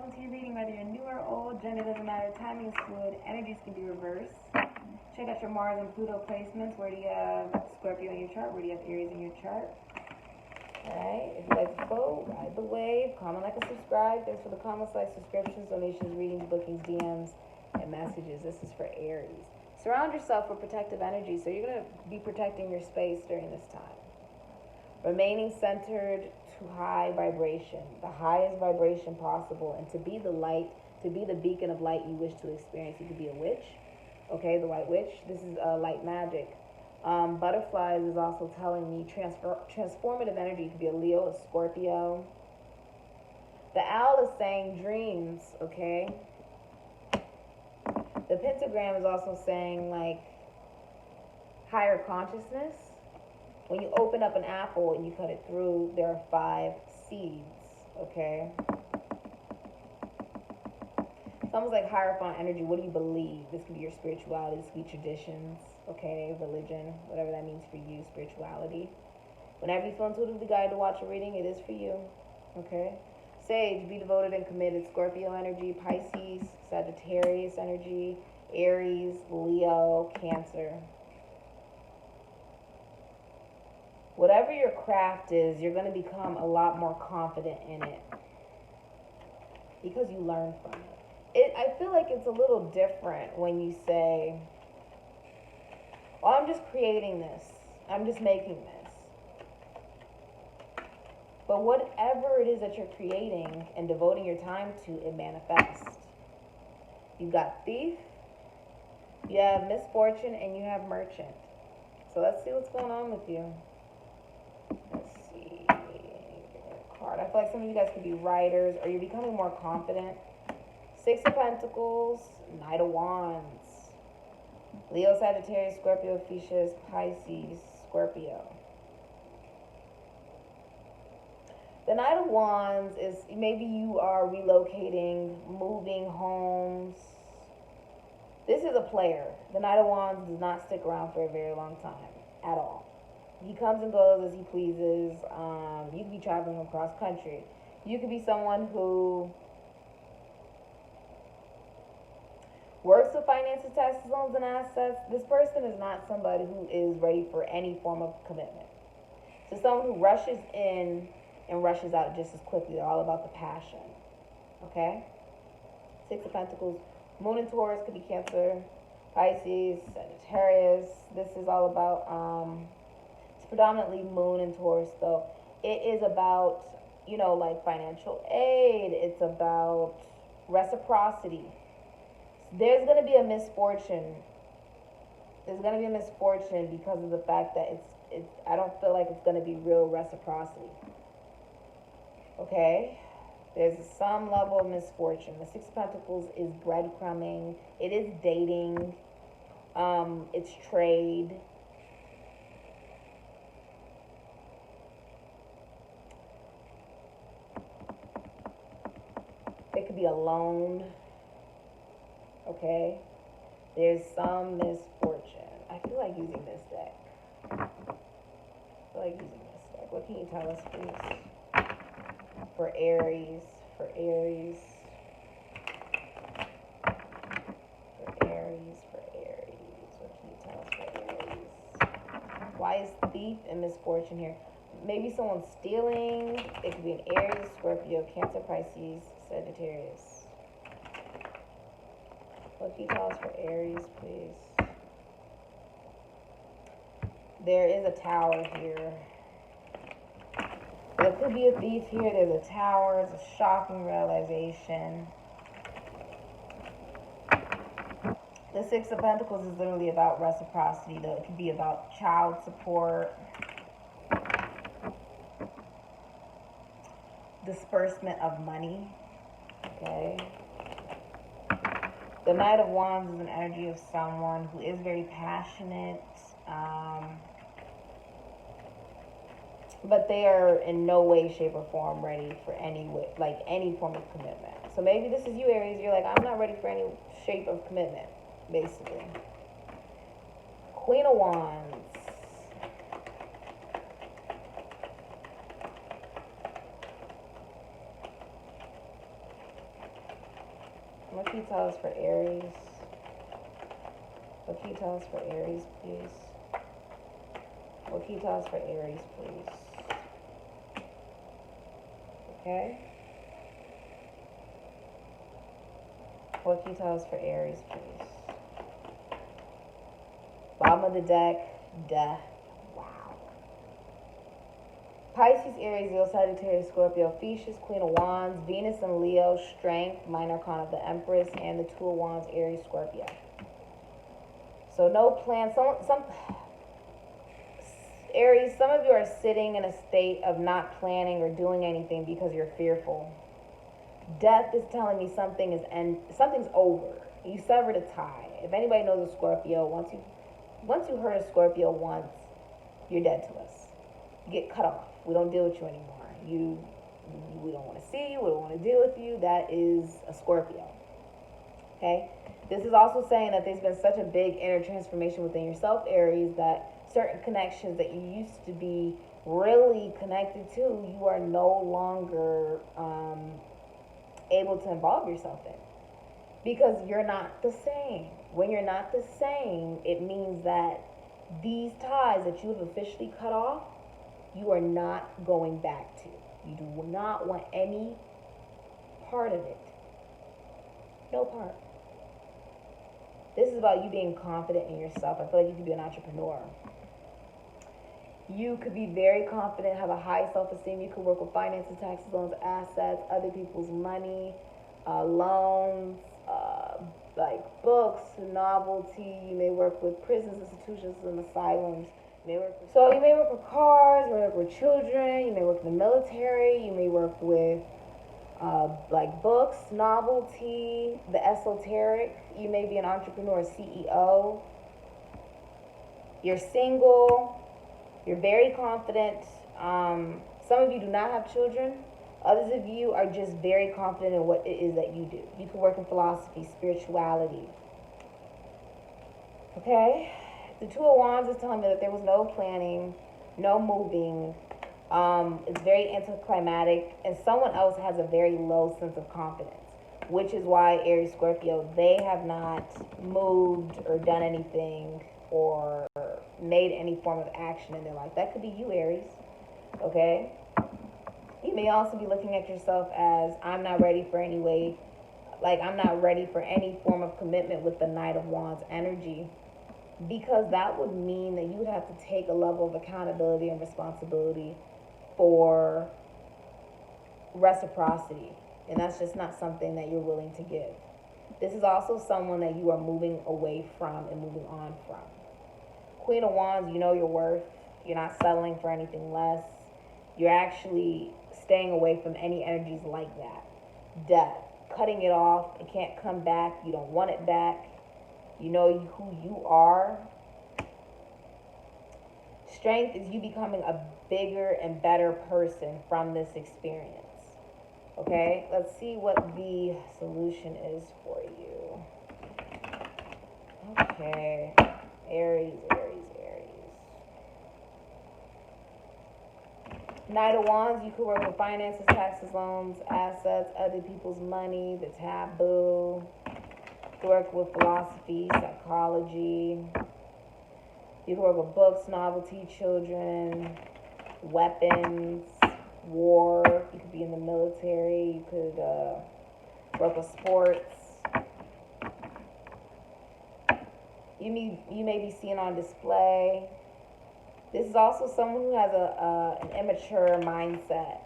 welcome to your reading. Whether you're new or old, gender doesn't matter, timing is fluid, energies can be reversed. Check out your Mars and Pluto placements. Where do you have Scorpio in your chart? Where do you have Aries in your chart? Alright, if you like to vote, ride the wave, comment, like, and subscribe. Thanks for the comments, likes, subscriptions, donations, readings, bookings, DMs, and messages. This is for Aries. Surround yourself with protective energy, so you're going to be protecting your space during this time. Remaining centered to high vibration, the highest vibration possible, and to be the light, to be the beacon of light you wish to experience. You could be a witch, okay, the white witch. This is light magic. Butterflies is also telling me transformative energy. You could be a Leo, a Scorpio. The owl is saying dreams, okay? The pentagram is also saying, like, higher consciousness. When you open up an apple and you cut it through, there are 5 seeds, okay? It's almost like hierophant energy. What do you believe? This could be your spirituality. This could be traditions, okay? Religion, whatever that means for you, spirituality. Whenever you feel intuitively guided to watch a reading, it is for you, okay? Sage, be devoted and committed. Scorpio energy, Pisces, Sagittarius energy, Aries, Leo, Cancer. Whatever your craft is, you're going to become a lot more confident in it because you learn from it. I feel like it's a little different when you say, well, I'm just creating this. I'm just making this. But whatever it is that you're creating and devoting your time to, it manifests. You've got thief, you have misfortune, and you have merchant. So let's see what's going on with you. Let's see. Card. I feel like some of you guys could be writers, or you're becoming more confident. 6 of Pentacles, Knight of Wands. Leo, Sagittarius, Scorpio, Pisces, Pisces, Scorpio. The Knight of Wands is maybe you are relocating, moving homes. This is a player. The Knight of Wands does not stick around for a very long time at all. He comes and goes as he pleases. You could be traveling across country. You could be someone who works with finances, taxes, loans, and assets. This person is not somebody who is ready for any form of commitment. So someone who rushes in and rushes out just as quickly. They're all about the passion. Okay? 6 of Pentacles. Moon and Taurus could be Cancer, Pisces, Sagittarius. This is all about, it's predominantly Moon and Taurus, though. It is about, you know, like financial aid. It's about reciprocity. There's going to be a misfortune. There's going to be a misfortune because of the fact that I don't feel like it's going to be real reciprocity. Okay? There's some level of misfortune. The 6 of Pentacles is breadcrumbing. It is dating. It's trade. It could be a loan. Okay? There's some misfortune. I feel like using this deck. What can you tell us, please? For Aries. For Aries. What can you tell us for Aries? Why is thief and misfortune here? Maybe someone's stealing. It could be an Aries, Scorpio, Cancer, Pisces, Sagittarius. What can you tell us for Aries, please? There is a tower here. There could be a thief here. There's a tower. It's a shocking realization. The 6 of Pentacles is literally about reciprocity, though. It could be about child support, disbursement of money. Okay. The Knight of Wands is an energy of someone who is very passionate, but they are in no way, shape, or form ready for any form of commitment. So maybe this is you, Aries. You're like, I'm not ready for any shape of commitment, basically. Queen of Wands. can you tell us for Aries? What can you tell us for Aries, please? What can you tell us for Aries, please? Okay. What can you tell us for Aries, please? Bottom of the deck, Death. Wow. Pisces, Aries, Leo, Sagittarius, Scorpio, Theseus, Queen of Wands, Venus and Leo, Strength, Minor Arcana of the Empress, and the Two of Wands, Aries, Scorpio. So no plan. Aries, some of you are sitting in a state of not planning or doing anything because you're fearful. Death is telling me something's over. You severed a tie. If anybody knows a Scorpio, once you hurt a Scorpio once, you're dead to us. You get cut off. We don't deal with you anymore. We don't want to see you. We don't want to deal with you. That is a Scorpio. Okay? This is also saying that there's been such a big inner transformation within yourself, Aries, that certain connections that you used to be really connected to, you are no longer able to involve yourself in. Because you're not the same. When you're not the same, it means that these ties that you have officially cut off, you are not going back to. You do not want any part of it. No part. This is about you being confident in yourself. I feel like you could be an entrepreneur. You could be very confident, have a high self-esteem. You could work with finances, taxes, loans, assets, other people's money, loans, like books, novelty. You may work with prisons, institutions, and asylums. You may work with cars, you may work with children, you may work in the military, you may work with like books, novelty, the esoteric. You may be an entrepreneur, CEO. You're single. You're very confident. Some of you do not have children. Others of you are just very confident in what it is that you do. You can work in philosophy, spirituality. Okay? The Two of Wands is telling me that there was no planning, no moving. It's very anticlimactic, and someone else has a very low sense of confidence, which is why Aries, Scorpio, they have not moved or done anything or made any form of action in their life. That could be you, Aries. Okay? You may also be looking at yourself as, I'm not ready for any form of commitment with the Knight of Wands energy, because that would mean that you would have to take a level of accountability and responsibility for reciprocity, and that's just not something that you're willing to give. This is also someone that you are moving away from and moving on from. Queen of Wands, you know your worth. You're not settling for anything less. You're actually staying away from any energies like that. Death, cutting it off. It can't come back. You don't want it back. You know who you are. Strength is you becoming a bigger and better person from this experience. Okay, let's see what the solution is for you. Okay, Aries. Knight of Wands, you could work with finances, taxes, loans, assets, other people's money, the taboo. You could work with philosophy, psychology. You could work with books, novelty, children, weapons, war. You could be in the military. You could work with sports. You may be seen on display. This is also someone who has an immature mindset,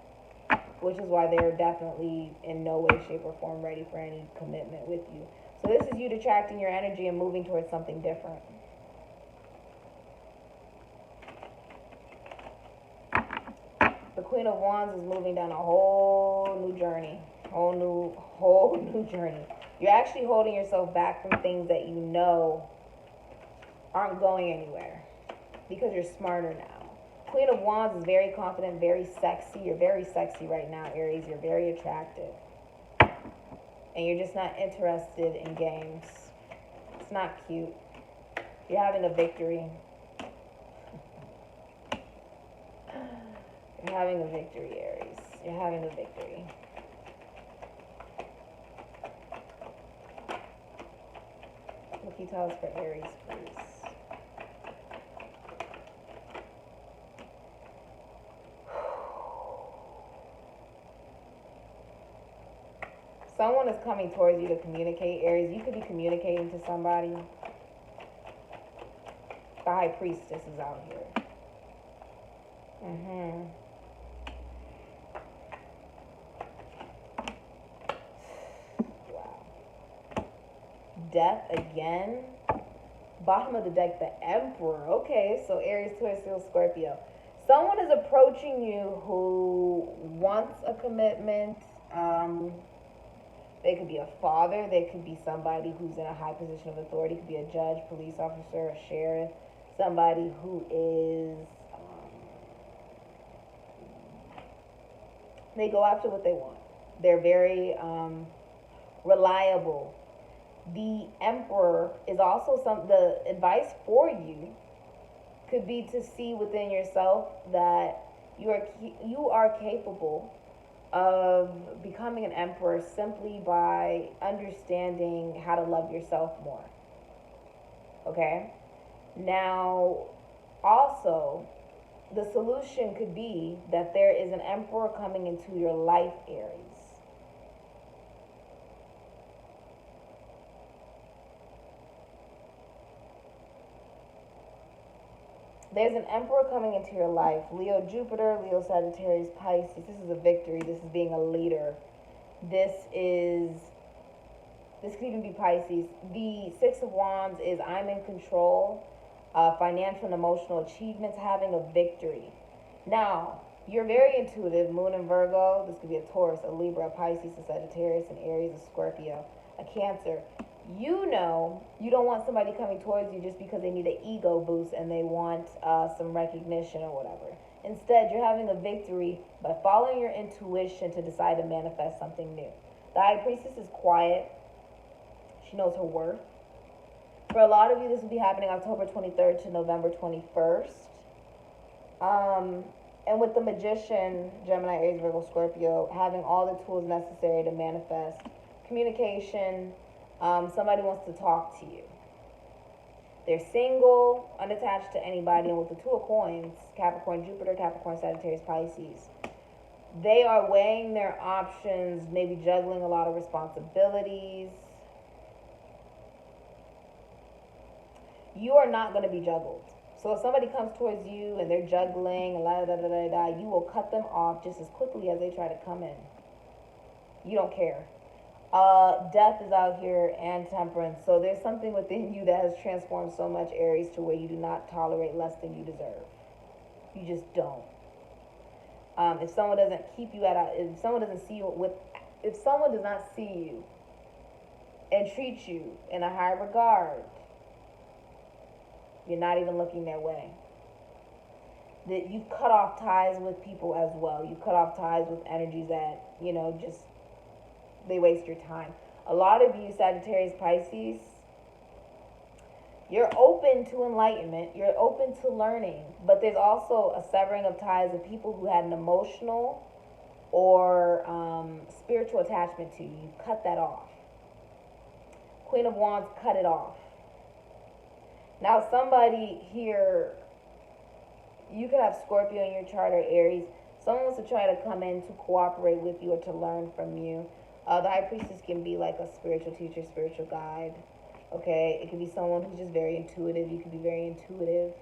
which is why they're definitely in no way, shape, or form ready for any commitment with you. So this is you detracting your energy and moving towards something different. The Queen of Wands is moving down a whole new journey. Whole new journey. You're actually holding yourself back from things that you know aren't going anywhere, because you're smarter now. Queen of Wands is very confident, very sexy. You're very sexy right now, Aries. You're very attractive. And you're just not interested in games. It's not cute. You're having a victory. You're having a victory, Aries. You're having a victory. What can you tell us for Aries, please? Someone is coming towards you to communicate, Aries. You could be communicating to somebody. The High Priestess is out here. Wow. Death again. Bottom of the deck, the Emperor. Okay, so Aries, Taurus, Leo, Scorpio. Someone is approaching you who wants a commitment. They could be a father. They could be somebody who's in a high position of authority. It could be a judge, police officer, a sheriff. Somebody who is, they go after what they want. They're very reliable. The Emperor is also the advice for you could be to see within yourself that you are capable of becoming an emperor simply by understanding how to love yourself more. Okay? Now, also, the solution could be that there is an emperor coming into your life, Aries. There's an emperor coming into your life. Leo, Jupiter, Leo, Sagittarius, Pisces. This is a victory. This is being a leader. This could even be Pisces. The Six of Wands is I'm in control. Financial and emotional achievements, having a victory. Now, you're very intuitive. Moon in Virgo. This could be a Taurus, a Libra, a Pisces, a Sagittarius, an Aries, a Scorpio, a Cancer. You know you don't want somebody coming towards you just because they need an ego boost and they want some recognition or whatever. Instead, you're having a victory by following your intuition to decide to manifest something new. The High Priestess is quiet. She knows her worth. For a lot of you, this will be happening October 23rd to November 21st. And with the Magician, Gemini, Aries, Virgo, Scorpio, having all the tools necessary to manifest communication. Somebody wants to talk to you. They're single, unattached to anybody, and with the Two of Coins, Capricorn, Jupiter, Capricorn, Sagittarius, Pisces, they are weighing their options, maybe juggling a lot of responsibilities. You are not going to be juggled. So if somebody comes towards you and they're juggling, you will cut them off just as quickly as they try to come in. You don't care. Death is out here and temperance. So there's something within you that has transformed so much, Aries, to where you do not tolerate less than you deserve. You just don't. If someone doesn't keep you if someone doesn't see you if someone does not see you and treat you in a high regard, you're not even looking their way. That you cut off ties with people as well. You cut off ties with energies that, just they waste your time. A lot of you, Sagittarius, Pisces, you're open to enlightenment. You're open to learning. But there's also a severing of ties with people who had an emotional or spiritual attachment to you. You cut that off. Queen of Wands, cut it off. Now, somebody here, you could have Scorpio in your chart or Aries. Someone wants to try to come in to cooperate with you or to learn from you. The High Priestess can be like a spiritual teacher, spiritual guide. Okay? It could be someone who's just very intuitive. You could be very intuitive.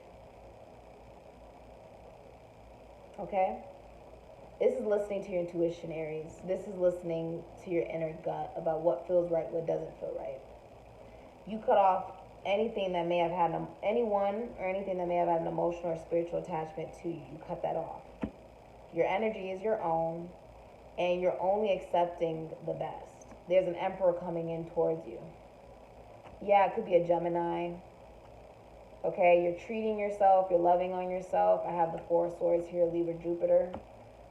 Okay? This is listening to your intuition, Aries. This is listening to your inner gut about what feels right, what doesn't feel right. You cut off anything that may have had anyone or anything that may have had an emotional or spiritual attachment to you. You cut that off. Your energy is your own, and you're only accepting the best. There's an emperor coming in towards you. Yeah, it could be a Gemini. Okay, you're treating yourself, you're loving on yourself. I have the Four of Swords here, Libra, Jupiter.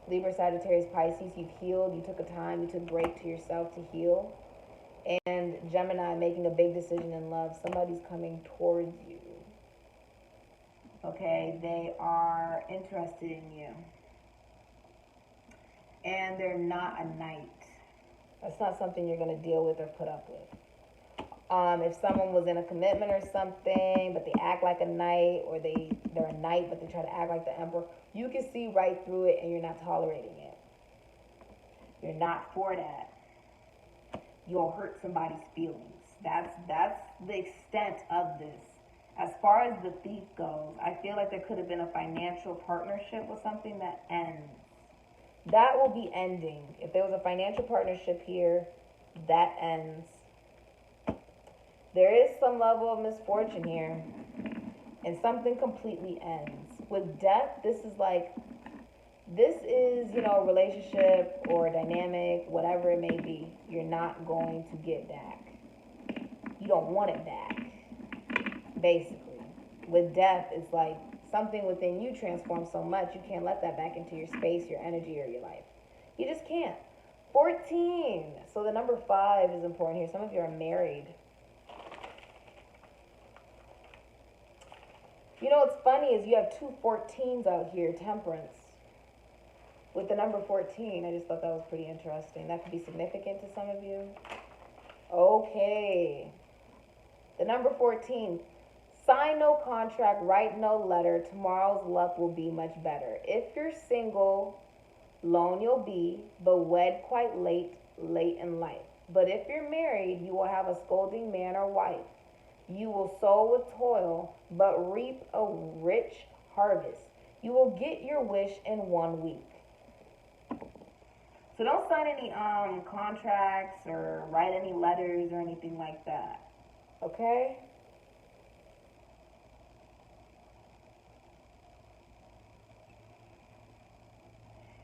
Libra, Sagittarius, Pisces, you've healed. You took a time, you took a break to yourself to heal. And Gemini, making a big decision in love. Somebody's coming towards you. Okay, they are interested in you. And they're not a knight. That's not something you're going to deal with or put up with. If someone was in a commitment or something, but they act like a knight, or they're a knight, but they try to act like the emperor, you can see right through it and you're not tolerating it. You're not for that. You'll hurt somebody's feelings. That's the extent of this. As far as the thief goes, I feel like there could have been a financial partnership with something that ends. That will be ending. If there was a financial partnership here, that ends. There is some level of misfortune here, and something completely ends. With death, this is, a relationship or a dynamic, whatever it may be, you're not going to get back. You don't want it back, basically. With death, it's like something within you transforms so much, you can't let that back into your space, your energy, or your life. You just can't. 14. So the number 5 is important here. Some of you are married. You know what's funny is you have 2 14s out here, Temperance. With the number 14, I just thought that was pretty interesting. That could be significant to some of you. Okay. The number 14. Sign no contract, write no letter. Tomorrow's luck will be much better. If you're single, lone you'll be, but wed quite late in life. But if you're married, you will have a scolding man or wife. You will sow with toil, but reap a rich harvest. You will get your wish in 1 week. So don't sign any contracts or write any letters or anything like that. Okay?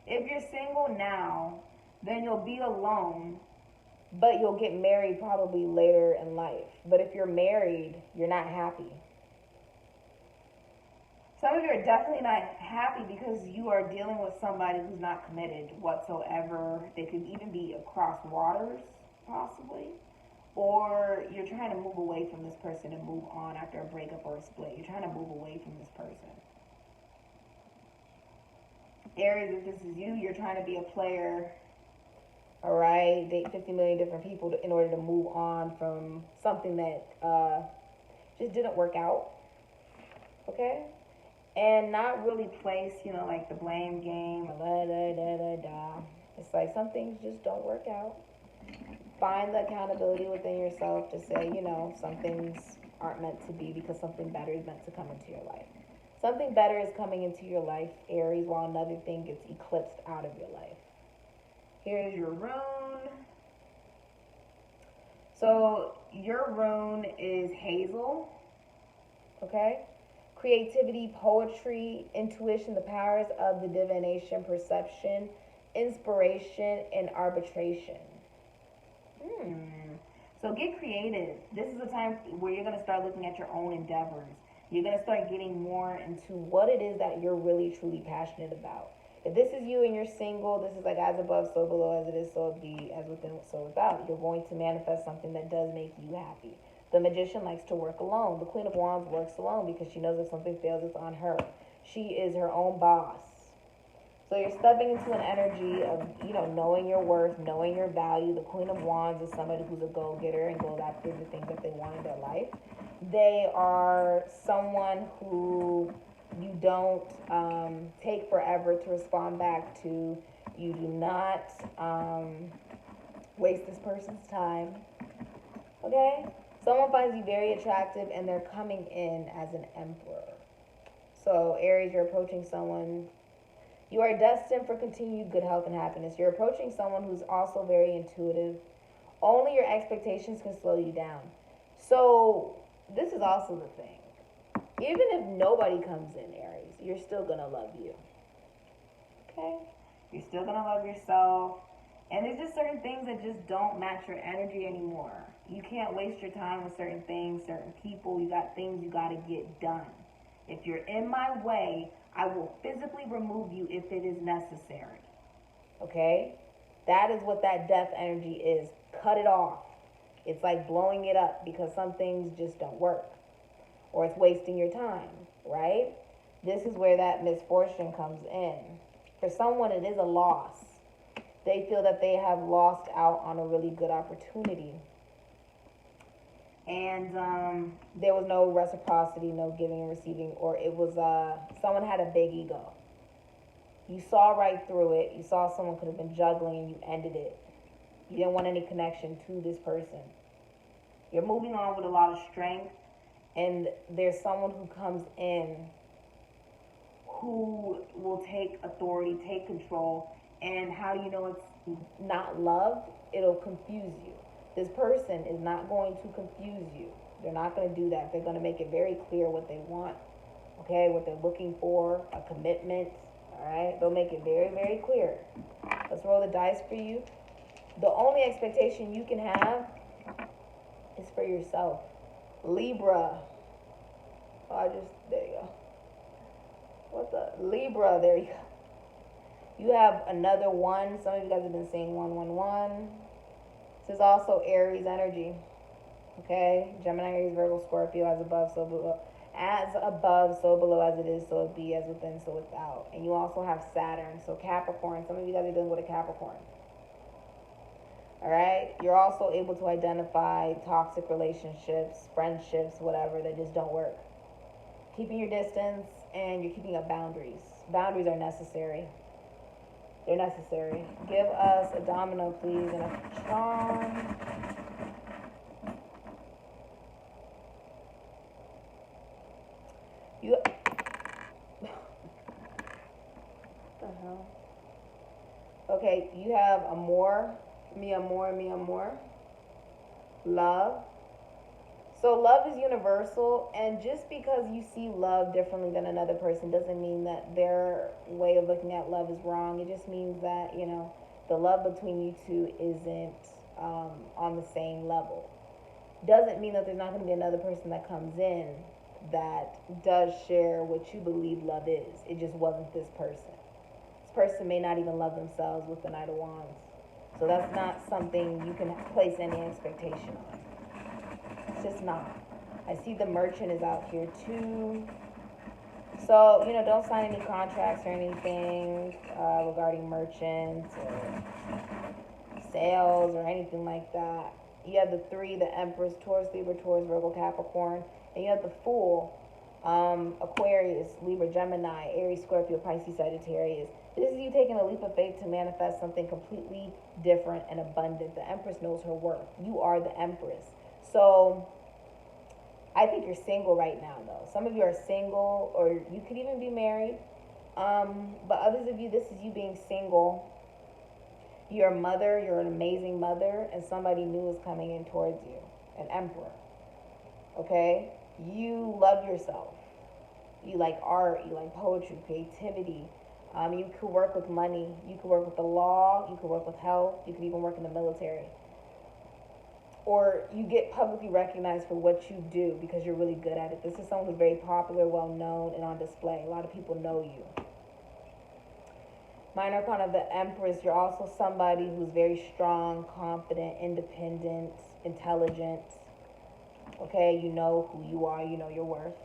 If you're single now, then you'll be alone, but you'll get married probably later in life. But if you're married, you're not happy. Some of you are definitely not happy because you are dealing with somebody who's not committed whatsoever. They could even be across waters, possibly. Or you're trying to move away from this person and move on after a breakup or a split. You're trying to move away from this person. Aries, if this is you, you're trying to be a player. All right, date 50 million different people in order to move on from something that just didn't work out. Okay? And not really place, like the blame game. It's like some things just don't work out. Find the accountability within yourself to say, some things aren't meant to be because something better is meant to come into your life. Something better is coming into your life, Aries, while another thing gets eclipsed out of your life. Here's your rune. So your rune is hazel. Okay? Creativity, poetry, intuition, the powers of the divination, perception, inspiration, and arbitration. So get creative. This is a time where you're going to start looking at your own endeavors. You're going to start getting more into what it is that you're really, truly passionate about. If this is you and you're single, this is like as above, so below, as it is, so be, as within, so without. You're going to manifest something that does make you happy. The magician likes to work alone. The Queen of Wands works alone because she knows if something fails, it's on her. She is her own boss. So you're stepping into an energy of, knowing your worth, knowing your value. The Queen of Wands is somebody who's a go-getter and goes after the things that they want in their life. They are someone who you don't take forever to respond back to. You do not waste this person's time. Okay? Someone finds you very attractive and they're coming in as an emperor. So Aries, you're approaching someone. You are destined for continued good health and happiness. You're approaching someone who's also very intuitive. Only your expectations can slow you down. So this is also the thing. Even if nobody comes in, Aries, you're still going to love you. Okay? You're still going to love yourself. And there's just certain things that just don't match your energy anymore. You can't waste your time with certain things, certain people. You got things you got to get done. If you're in my way, I will physically remove you if it is necessary. Okay? That is what that death energy is. Cut it off. It's like blowing it up because some things just don't work. Or it's wasting your time, right? This is where that misfortune comes in. For someone, it is a loss. They feel that they have lost out on a really good opportunity. And there was no reciprocity, no giving and receiving, or it was someone had a big ego. You saw right through it. You saw someone could have been juggling and you ended it. You didn't want any connection to this person. You're moving on with a lot of strength, and there's someone who comes in who will take authority, take control. And how do you know it's not love? It'll confuse you. This person is not going to confuse you. They're not going to do that. They're going to make it very clear what they want, okay, what they're looking for, a commitment, all right? They'll make it very, very clear. Let's roll the dice for you. The only expectation you can have is for yourself. Libra. There you go. What the? Libra, there you go. You have another one. Some of you guys have been saying 111. This is also Aries energy. Okay? Gemini, Aries, Virgo, Scorpio, as above, so below. As above, so below, as it is, so it be, as within, so without. And you also have Saturn. So Capricorn. Some of you guys are dealing with a Capricorn. Alright? You're also able to identify toxic relationships, friendships, whatever, that just don't work. Keeping your distance, and you're keeping up boundaries. Boundaries are necessary. They're necessary. Give us a domino, please, and a charm. What the hell? Okay, you have amor, mi amor, love. So love is universal, and just because you see love differently than another person doesn't mean that their way of looking at love is wrong. It just means that, you know, the love between you two isn't on the same level. Doesn't mean that there's not going to be another person that comes in that does share what you believe love is. It just wasn't this person. This person may not even love themselves with the Knight of Wands. So that's not something you can place any expectation on. It's just not. I see the Merchant is out here too. So, you know, don't sign any contracts or anything regarding merchants or sales or anything like that. You have the 3, the Empress, Taurus, Libra, Taurus, Virgo, Capricorn. And you have the Fool, Aquarius, Libra, Gemini, Aries, Scorpio, Pisces, Sagittarius. This is you taking a leap of faith to manifest something completely different and abundant. The Empress knows her worth. You are the Empress. So I think you're single right now, though. Some of you are single, or you could even be married. But others of you, this is you being single. You're a mother. You're an amazing mother, and somebody new is coming in towards you. An Emperor. Okay? You love yourself. You like art. You like poetry, creativity. You could work with money. You could work with the law. You could work with health. You could even work in the military. Or you get publicly recognized for what you do because you're really good at it. This is someone who's very popular, well-known, and on display. A lot of people know you. Minor Arcana of the Empress, you're also somebody who's very strong, confident, independent, intelligent. Okay, you know who you are, you know your worth.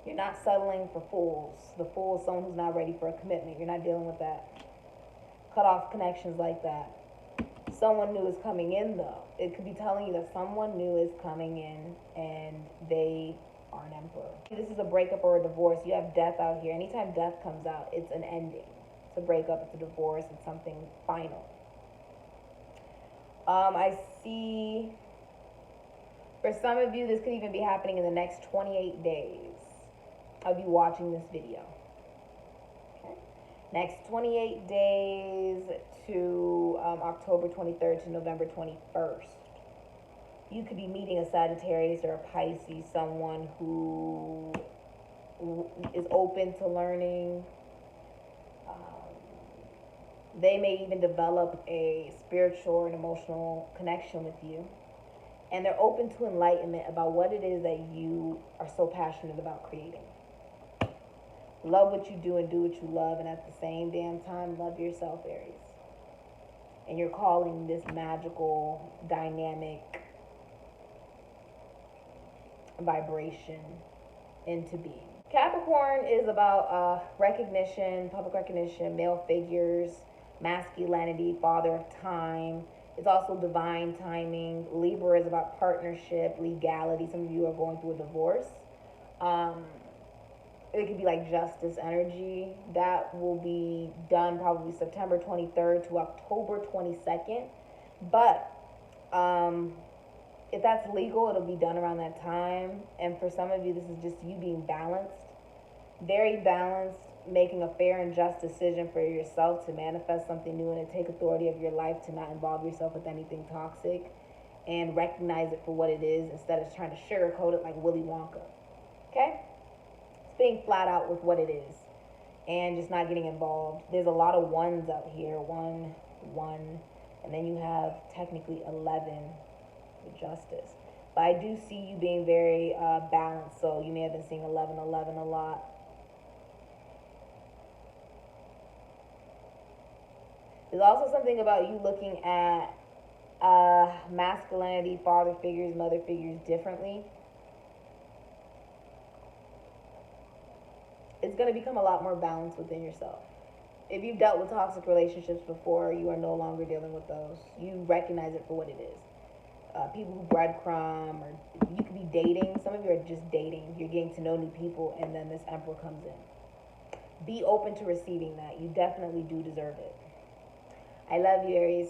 You're not settling for fools. The fool is someone who's not ready for a commitment. You're not dealing with that. Cut off connections like that. Someone new is coming in, though. It could be telling you that someone new is coming in and they are an emperor. This is a breakup or a divorce. You have death out here. Anytime death comes out, it's an ending. It's a breakup, it's a divorce, it's something final. I see, for some of you, this could even be happening in the next 28 days of you watching this video. Okay. Next 28 days to October 23rd to November 21st. You could be meeting a Sagittarius or a Pisces, someone who is open to learning. They may even develop a spiritual and emotional connection with you. And they're open to enlightenment about what it is that you are so passionate about creating. Love what you do and do what you love, and at the same damn time, love yourself, Aries. And you're calling this magical, dynamic vibration into being. Capricorn is about recognition, public recognition, male figures, masculinity, father of time. It's also divine timing. Libra is about partnership, legality. Some of you are going through a divorce. It could be like justice energy. That will be done probably September 23rd to October 22nd. But if that's legal, it'll be done around that time. And for some of you, this is just you being balanced, very balanced, making a fair and just decision for yourself to manifest something new and to take authority of your life, to not involve yourself with anything toxic and recognize it for what it is instead of trying to sugarcoat it like Willy Wonka. Okay? It's being flat out with what it is and just not getting involved. There's a lot of ones out here. 1, 1, and then you have technically 11 with justice. But I do see you being very balanced, so you may have been seeing 11, 11 a lot. There's also something about you looking at masculinity, father figures, mother figures differently. It's going to become a lot more balanced within yourself. If you've dealt with toxic relationships before, you are no longer dealing with those. You recognize it for what it is. People who breadcrumb, or you could be dating. Some of you are just dating. You're getting to know new people, and then this Emperor comes in. Be open to receiving that. You definitely do deserve it. I love you, Aries.